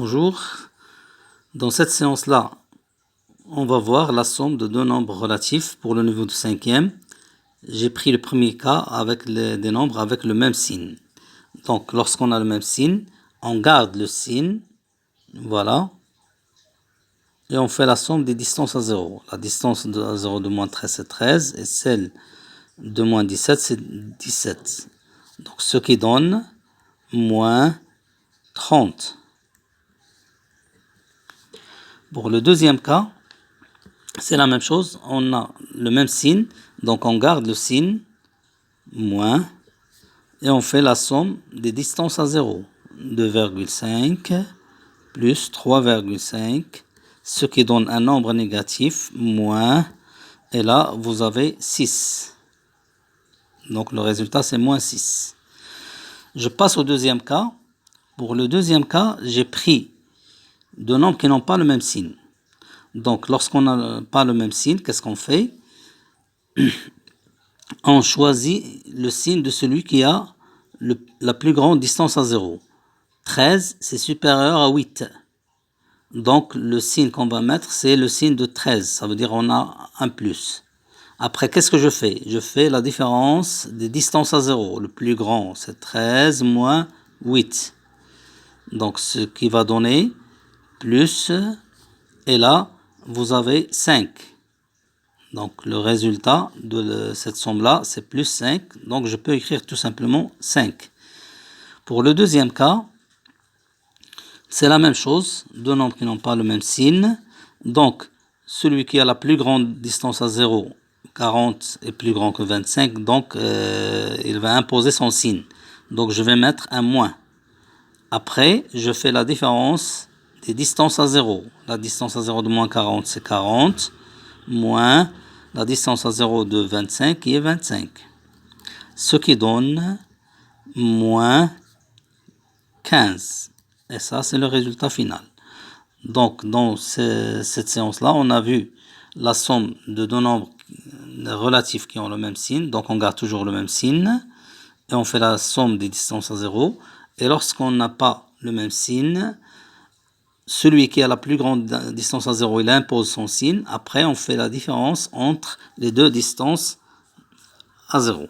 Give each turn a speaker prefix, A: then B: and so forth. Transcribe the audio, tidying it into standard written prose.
A: Bonjour, dans cette séance-là, on va voir la somme de deux nombres relatifs pour le niveau de cinquième. J'ai pris le premier cas avec des nombres avec le même signe. Donc, lorsqu'on a le même signe, on garde le signe, voilà, et on fait la somme des distances à 0. La distance à 0 de moins 13, c'est 13, et celle de moins 17, c'est 17. Donc, ce qui donne moins 30. Pour le deuxième cas, c'est la même chose, on a le même signe, donc on garde le signe, moins, et on fait la somme des distances à 0. 2,5 plus 3,5, ce qui donne un nombre négatif, moins, et là vous avez 6. Donc le résultat c'est moins 6. Je passe au deuxième cas. Pour le deuxième cas, j'ai pris deux nombres qui n'ont pas le même signe. Donc, lorsqu'on n'a pas le même signe, qu'est-ce qu'on fait? On choisit le signe de celui qui a la plus grande distance à 0. 13, c'est supérieur à 8. Donc, le signe qu'on va mettre, c'est le signe de 13. Ça veut dire on a un plus. Après, qu'est-ce que je fais? Je fais la différence des distances à 0. Le plus grand, c'est 13 moins 8. Donc, ce qui va donner plus, et là, vous avez 5. Donc, le résultat de cette somme-là, c'est plus 5. Donc, je peux écrire tout simplement 5. Pour le deuxième cas, c'est la même chose. Deux nombres qui n'ont pas le même signe. Donc, celui qui a la plus grande distance à 0, 40 est plus grand que 25. Donc, il va imposer son signe. Donc, je vais mettre un moins. Après, je fais la différence des distances à 0. La distance à 0 de moins 40, c'est 40. Moins la distance à 0 de 25 qui est 25. Ce qui donne moins 15. Et ça, c'est le résultat final. Donc, dans cette séance-là, on a vu la somme de deux nombres relatifs qui ont le même signe. Donc, on garde toujours le même signe. Et on fait la somme des distances à 0. Et lorsqu'on n'a pas le même signe, celui qui a la plus grande distance à 0, il impose son signe. Après, on fait la différence entre les deux distances à 0.